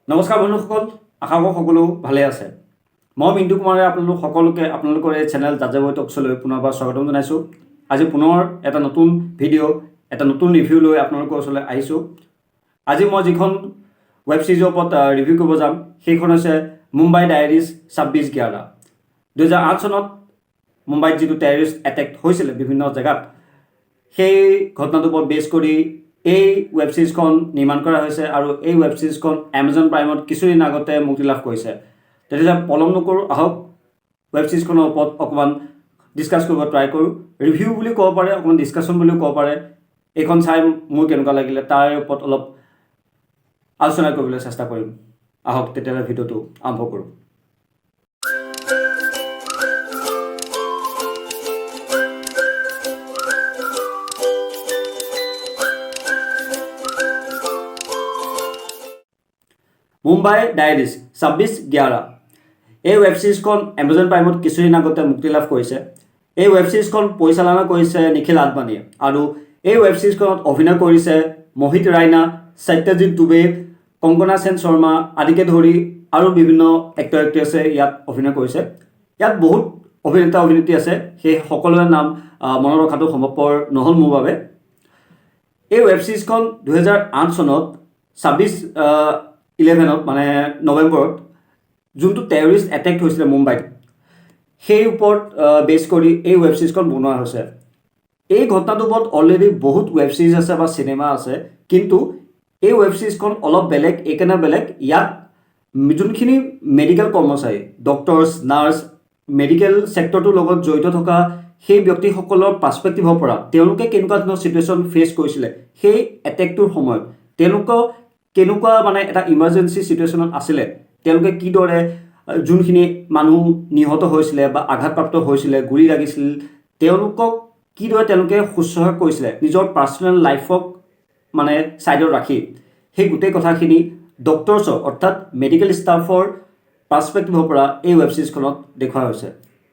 নমস্কাৰ বন্ধুসকল, আশা কৰোঁ সকলো ভালে আছে। মই মিণ্টু কুমাৰে আপোনালোকৰ এই চেনেল জাজাবৰি টকছলৈ পুনৰবাৰ স্বাগতম জনাইছোঁ। আজি পুনৰ এটা নতুন ভিডিঅ', এটা নতুন ৰিভিউ লৈ আপোনালোকৰ ওচৰলৈ আহিছোঁ। আজি মই যিখন ৱেব ছিৰিজৰ ওপৰত ৰিভিউ কৰিব যাম সেইখন হৈছে মুম্বাই ডায়েৰিজ 26/11। 2008 চনত মুম্বাইত যিটো টেৰৰিষ্ট এটেক হৈছিলে বিভিন্ন জেগাত, সেই ঘটনাটোৰ ওপৰত বেছ কৰি এই ৱেব ছিৰিজখন নিৰ্মাণ কৰা হৈছে আৰু এই ৱেব ছিৰিজখন এমাজন প্ৰাইমত কিছুদিন আগতে মুক্তি লাভ কৰিছে। তেতিয়াহ'লে পলম নকৰোঁ, আহক ৱেব ছিৰিজখনৰ ওপৰত অকণমান ডিছকাছ কৰিব ট্ৰাই কৰোঁ। ৰিভিউ বুলি ক'ব পাৰে, অকণমান ডিছকাশ্যন বুলিও ক'ব পাৰে। এইখন চাই মোৰ কেনেকুৱা লাগিলে তাৰ ওপৰত অলপ আলোচনা কৰিবলৈ চেষ্টা কৰিম। আহক তেতিয়াহ'লে ভিডিঅ'টো আৰম্ভ কৰোঁ। মুম্বাই ডায়েৰিজ 26/11 এই ৱেব ছিৰিজখন এমাজন প্ৰাইমত কিছুদিন আগতে মুক্তি লাভ কৰিছে। এই ৱেব ছিৰিজখন পৰিচালনা কৰিছে নিখিল আদৱানীয়ে আৰু এই ৱেব ছিৰিজখনত অভিনয় কৰিছে মোহিত ৰাইনা, সত্যজিৎ দুবে, কংকনা সেন শৰ্মা আদিকে ধৰি আৰু বিভিন্ন এক্টৰ এক্ট্ৰেছে ইয়াত অভিনয় কৰিছে। ইয়াত বহুত অভিনেতা অভিনেত্ৰী আছে, সেই সকলোৰে নাম মনত ৰখাটো সম্ভৱপৰ নহ'ল মোৰ বাবে। এই ৱেব ছিৰিজখন 2008 চনত 26/11 মানে নৱেম্বৰত যোনটো টেৰৰিষ্ট এটেক হৈছিলে মুম্বাইত, সেই ওপৰত বেছ কৰি এই ৱেব ছিৰিজখন বনোৱা হৈছে। এই ঘটনাটোৰ ওপৰত অলৰেডি বহুত ৱেব ছিৰিজ আছে বা চিনেমা আছে, কিন্তু এই ৱেব ছিৰিজখন অলপ বেলেগ। এইকাৰণে বেলেগ, ইয়াত যোনখিনি মেডিকেল কৰ্মচাৰী, ডক্টৰছ, নাৰ্ছ, মেডিকেল ছেক্টৰটোৰ লগত জড়িত থকা সেই ব্যক্তিসকলৰ পাৰ্চপেক্টিভৰ পৰা তেওঁলোকে কেনেকুৱা ধৰণৰ ছিটুৱেশ্যন ফেচ কৰিছিলে সেই এটেকটোৰ সময়ত, তেওঁলোকক কেনেকুৱা মানে এটা ইমাৰ্জেঞ্চি ছিটুৱেশ্যনত আছিলে, তেওঁলোকে কিদৰে যোনখিনি মানুহ নিহত হৈছিলে বা আঘাতপ্ৰাপ্ত হৈছিলে, গুলি লাগিছিল, তেওঁলোকক কিদৰে তেওঁলোকে শুশ্ৰূষা কৰিছিলে নিজৰ পাৰ্চনেল লাইফক মানে ছাইডত ৰাখি, সেই গোটেই কথাখিনি ডক্টৰছৰ অৰ্থাৎ মেডিকেল ষ্টাফৰ পাৰ্চপেক্টিভৰ পৰা এই ৱেব ছিৰিজখনত দেখুওৱা হৈছে।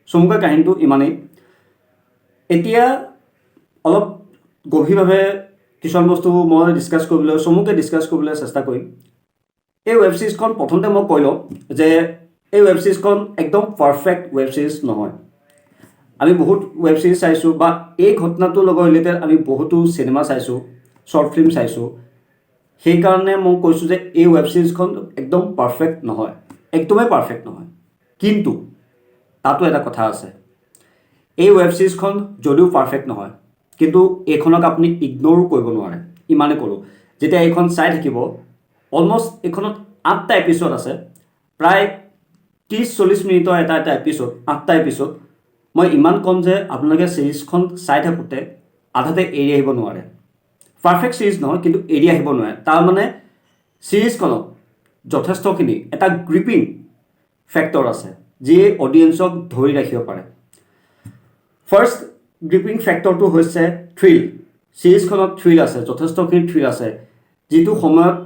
চমুকৈ কাহিনীটো ইমানেই। এতিয়া অলপ গভীৰভাৱে কিছুমান বস্তু মই চমুকৈ ডিছকাছ কৰিবলৈ চেষ্টা কৰিম। এই ৱেব ছিৰিজখন প্ৰথমতে মই কৈ লওঁ যে এই ৱেব ছিৰিজখন একদম পাৰফেক্ট ৱেব ছিৰিজ নহয়। আমি বহুত ৱেব ছিৰিজ চাইছোঁ বা এই ঘটনাটোৰ লগত ৰিলেটেড আমি বহুতো চিনেমা চাইছোঁ, শ্বৰ্ট ফিল্ম চাইছোঁ। সেইকাৰণে মই কৈছোঁ যে এই ৱেব ছিৰিজখন একদম পাৰফেক্ট নহয়, একদমেই পাৰফেক্ট নহয়। কিন্তু তাতো এটা কথা আছে, এই ৱেব ছিৰিজখন যদিও পাৰফেক্ট নহয়, কিন্তু এইখনক আপুনি ইগন'ৰো কৰিব নোৱাৰে। ইমানেই ক'লোঁ, যেতিয়া এইখন চাই থাকিব, অলমষ্ট এইখনত 8টা এপিছড আছে, প্ৰায় 30-40 মিনিটৰ এটা এপিছড, 8টা এপিছড। মই ইমান ক'ম যে আপোনালোকে ছিৰিজখন চাই থাকোঁতে আধাতে এৰি আহিব নোৱাৰে। পাৰফেক্ট ছিৰিজ নহয়, কিন্তু এৰি আহিব নোৱাৰে। তাৰমানে ছিৰিজখনত যথেষ্টখিনি এটা গ্ৰিপিং ফেক্টৰ আছে, যিয়ে অডিয়েঞ্চক ধৰি ৰাখিব পাৰে। ফাৰ্ষ্ট গ্ৰিপিং ফেক্টৰটো হৈছে থ্ৰিল। ছিৰিজখনত থ্ৰিল আছে, যথেষ্টখিনি থ্ৰিল আছে। যিটো সময়ত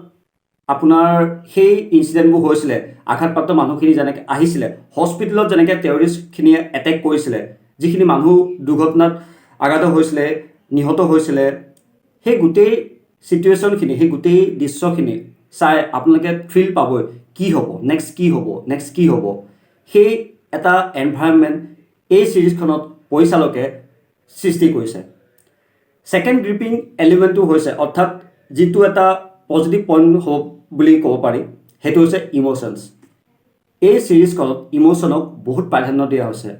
আপোনাৰ সেই ইনচিডেণ্টবোৰ হৈছিলে, আঘাতপ্ৰাপ্ত মানুহখিনি যেনেকৈ আহিছিলে, হস্পিটেলত যেনেকৈ টেৰৰিষ্টখিনিয়ে এটেক কৰিছিলে, যিখিনি মানুহ দুৰ্ঘটনাত আঘাত হৈছিলে, নিহত হৈছিলে, সেই গোটেই ছিটুৱেশ্যনখিনি, সেই গোটেই দৃশ্যখিনি চাই আপোনালোকে থ্ৰিল পাবই। কি হ'ব নেক্সট, কি হ'ব নেক্সট, কি হ'ব, সেই এটা এনভাইৰনমেণ্ট এই ছিৰিজখনত পৰিচালকে সৃষ্টি কৰিছে। ছেকেণ্ড গ্ৰিপিং এলিমেণ্টটো হৈছে, অৰ্থাৎ যিটো এটা পজিটিভ পইণ্ট হ'ব বুলি ক'ব পাৰি, সেইটো হৈছে ইম'শ্যনছ। এই ছিৰিজখনত ইম'শ্যনক বহুত প্ৰাধান্য দিয়া হৈছে।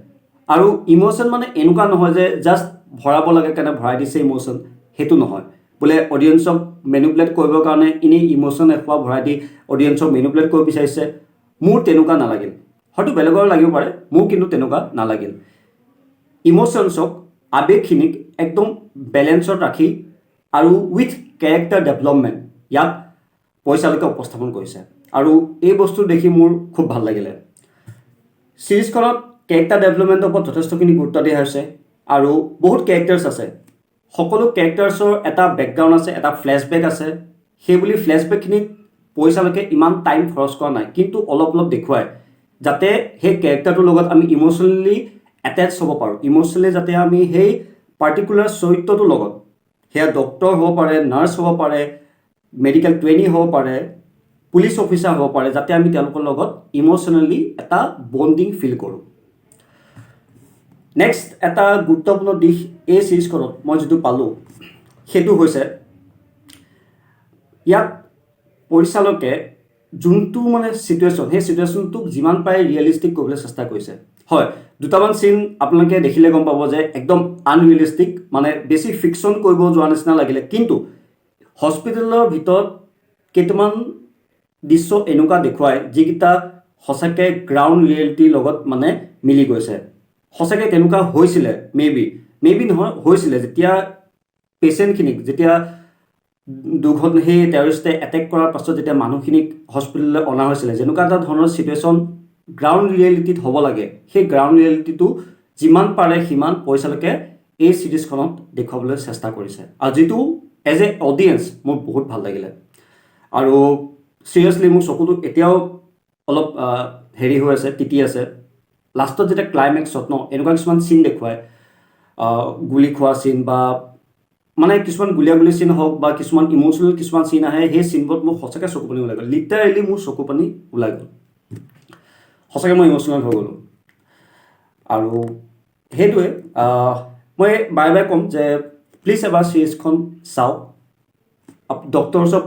আৰু ইম'শ্যন মানে এনেকুৱা নহয় যে জাষ্ট ভৰাব লাগে কাৰণে ভৰাই দিছে ইম'শ্যন, সেইটো নহয়। বোলে অডিয়েঞ্চক মেনিপুলেট কৰিবৰ কাৰণে এনেই ইম'শ্যন এসোপা ভৰাই দি অডিয়েঞ্চক মেনিপুলেট কৰিব বিচাৰিছে, মোৰ তেনেকুৱা নালাগিল। হয়তো বেলেগৰ লাগিব পাৰে, মোৰ কিন্তু তেনেকুৱা নালাগিল। ইম'শ্যনছক, আৱেগখিনিক একদম বেলেঞ্চত ৰাখি আৰু উইথ কেৰেক্টাৰ ডেভেলপমেণ্ট ইয়াত পৰিচালকে উপস্থাপন কৰিছে, আৰু এই বস্তু দেখি মোৰ খুব ভাল লাগিলে। ছিৰিজখনত কেৰেক্টাৰ ডেভেলপমেণ্টৰ ওপৰত যথেষ্টখিনি গুৰুত্ব দিয়া হৈছে, আৰু বহুত কেৰেক্টাৰ্ছ আছে। সকলো কেৰেক্টাৰ্ছৰ এটা বেকগ্ৰাউণ্ড আছে, এটা ফ্লেশ্ববেক আছে। সেইবুলি ফ্লেশ্ববেকখিনিত পৰিচালকে ইমান টাইম খৰচ কৰা নাই, কিন্তু অলপ অলপ দেখুৱায় যাতে সেই কেৰেক্টাৰটোৰ লগত আমি ইম'শ্যনেলি এটেচ হ'ব পাৰোঁ। ইম'শ্যনেলি যাতে আমি সেই পাৰ্টিকুলাৰ চৰিত্ৰটোৰ লগত, সেয়া ডক্টৰ হ'ব পাৰে, নাৰ্ছ হ'ব পাৰে, মেডিকেল ট্ৰেইনি হ'ব পাৰে, পুলিচ অফিচাৰ হ'ব পাৰে যাতে আমি তেওঁলোকৰ লগত ইম'চনেলি এটা বণ্ডিং ফিল কৰোঁ। নেক্সট এটা গুৰুত্বপূৰ্ণ দিশ এই ছিৰিজখনত মই যিটো পালোঁ সেইটো হৈছে ইয়াত পৰিচালকে যোনটো মানে চিটুৱেশ্যন সেই চিটুৱেশ্যনটোক যিমান পাৰে ৰিয়েলিষ্টিক কৰিবলৈ চেষ্টা কৰিছে। হয়, দুটামান চিন আপোনালোকে দেখিলে গম পাব যে একদম আনৰিয়েলিষ্টিক, মানে বেছি ফিকশ্যন কৰিব যোৱা নিচিনা লাগিলে, কিন্তু হস্পিটেলৰ ভিতৰত কেইটামান দৃশ্য এনেকুৱা দেখুৱায় যিকেইটা সঁচাকৈ গ্ৰাউণ্ড ৰিয়েলিটিৰ লগত মানে মিলি গৈছে। সঁচাকৈ তেনেকুৱা হৈছিলে, মেবি নহয়, হৈছিলে যেতিয়া পেচেণ্টখিনিক যেতিয়া সেই টেৰৰিষ্টে এটেক কৰাৰ পাছত যেতিয়া মানুহখিনিক হস্পিটেললৈ অনা হৈছিলে, যেনেকুৱা এটা ধৰণৰ চিটুৱেশ্যন গ্ৰাউণ্ড ৰিয়েলিটিত হ'ব লাগে, সেই গ্ৰাউণ্ড ৰিয়েলিটিটো যিমান পাৰে সিমান পৰিচালকে এই ছিৰিজখনত দেখুৱাবলৈ চেষ্টা কৰিছে, আৰু যিটো এজ এ অডিয়েঞ্চ মোৰ বহুত ভাল লাগিলে। আৰু চিৰিয়াছলি মোৰ চকুটো এতিয়াও অলপ হেৰি হৈ আছে, তিতি আছে। লাষ্টত যেতিয়া ক্লাইমেক্সত এনেকুৱা কিছুমান চিন দেখুৱায়, গুলি খোৱা চিন বা মানে কিছুমান গুলিয়াগুলি চিন হওক বা কিছুমান ইম'চনেল কিছুমান চিন আহে, সেই চিনবোৰত মোৰ সঁচাকৈ চকু পানী ওলাই গ'ল। লিটাৰেলি মোৰ চকু পানী ওলাই গ'ল, সঁচাকৈ মই ইম'চনেল হৈ গ'লোঁ। আৰু সেইটোৱে মই বাৰে ক'ম যে প্লিজ এবাৰ ছিৰিজখন চাওক। ডক্টৰছৰ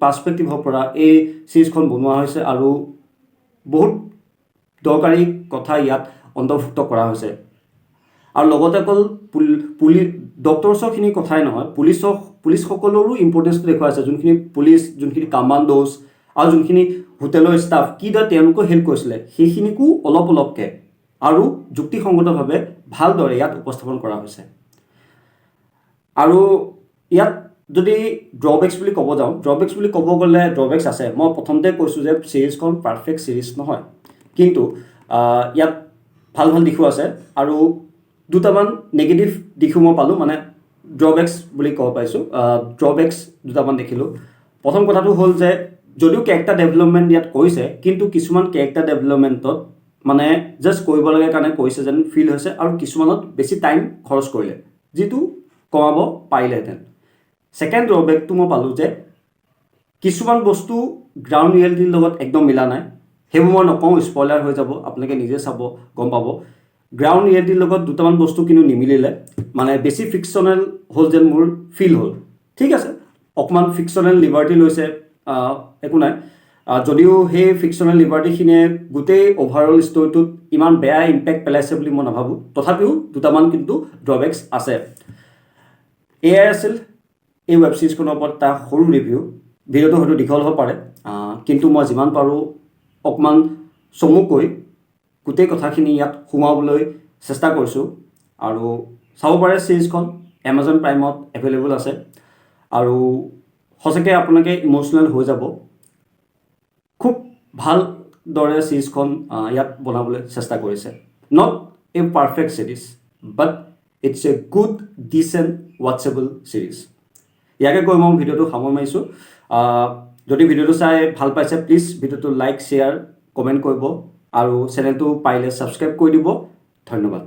পাৰ্চপেক্টিভৰ পৰা এই ছিৰিজখন বনোৱা হৈছে আৰু বহুত দৰকাৰী কথা ইয়াত অন্তৰ্ভুক্ত কৰা হৈছে। আৰু লগতে অকল ডক্টৰছৰখিনিৰ কথাই নহয়, পুলিচসকলৰো ইম্পৰ্টেঞ্চটো দেখুওৱা হৈছে। যোনখিনি পুলিচ, যোনখিনি কামাণ্ডোজ আৰু যোনখিনি হোটেলৰ ষ্টাফ, কিদৰে তেওঁলোকেও হেল্প কৰিছিলে, সেইখিনিকো অলপকৈ আৰু যুক্তিসংগতভাৱে ভালদৰে ইয়াত উপস্থাপন কৰা হৈছে। আৰু ইয়াত যদি ড্ৰবেক্স বুলি ক'ব যাওঁ, ড্ৰবেক্স বুলি ক'ব গ'লে ড্ৰবেক্স আছে। মই প্ৰথমতে কৈছোঁ যে ছিৰিজখন পাৰফেক্ট ছিৰিজ নহয়, কিন্তু ইয়াত ভাল ভাল দিশো আছে আৰু দুটামান নেগেটিভ দিশো মই পালোঁ, মানে ড্ৰবেক্স বুলি ক'ব পাৰিছোঁ। ড্ৰবেক্স দুটামান দেখিলোঁ। প্ৰথম কথাটো হ'ল যে যদিও কেৰেক্টাৰ ডেভেলপমেণ্ট ইয়াত কৰিছে, কিন্তু কিছুমান কেৰেক্টাৰ ডেভেলপমেণ্টত মানে জাষ্ট কৰিব লাগে কাৰণে কৰিছে যেন ফিল হৈছে, আৰু কিছুমানত বেছি টাইম খৰচ কৰিলে, যিটো কমাব পাৰিলেহেঁতেন। ছেকেণ্ড ড্ৰবেকটো মই পালোঁ যে কিছুমান বস্তু গ্ৰাউণ্ড ৰিয়েলিটিৰ লগত একদম মিলা নাই। সেইবোৰ মই নকওঁ, স্পইলাৰ হৈ যাব, আপোনালোকে নিজে চাব গম পাব। গ্ৰাউণ্ড ৰিয়েলিটিৰ লগত দুটামান বস্তু কিন্তু নিমিলিলে, মানে বেছি ফিকশ্যনেল হ'ল যেন মোৰ ফিল হ'ল। ঠিক আছে, অকণমান ফিকশ্যনেল লিবাৰ্টি লৈছে, একো নাই। যদিও সেই ফিকশ্যনেল লিবাৰ্টিখিনিয়ে গোটেই অভাৰঅল ষ্টৰিটোত ইমান বেয়া ইম্পেক্ট পেলাইছে বুলি মই নাভাবোঁ, তথাপিও দুটামান কিন্তু ড্ৰবেক্স আছে। এয়াই আছিল এই ৱেব ছিৰিজখনৰ ওপৰত এটা সৰু ৰিভিউ। ভিডিঅ'টো হয়তো দীঘল হ'ব পাৰে, কিন্তু মই যিমান পাৰোঁ অকণমান চমুকৈ গোটেই কথাখিনি ইয়াত সোমাবলৈ চেষ্টা কৰিছোঁ। আৰু চাব পাৰে ছিৰিজখন, এমাজন প্ৰাইমত এভেইলেবল আছে, আৰু সঁচাকৈ আপোনালোকে ইম'চনেল হৈ যাব। খুব ভালদৰে ছিৰিজখন ইয়াত বনাবলৈ চেষ্টা কৰিছে। Not a perfect series, but it's a good decent watchable series. ইয়াকে কৈ মই ভিডিঅ'টো সামৰি মাৰিছোঁ। যদি ভিডিঅ'টো চাই ভাল পাইছে, প্লিজ ভিডিঅ'টো লাইক, শ্বেয়াৰ, কমেণ্ট কৰিব, আৰু চেনেলটো পাৰিলে ছাবস্ক্ৰাইব কৰি দিব। ধন্যবাদ।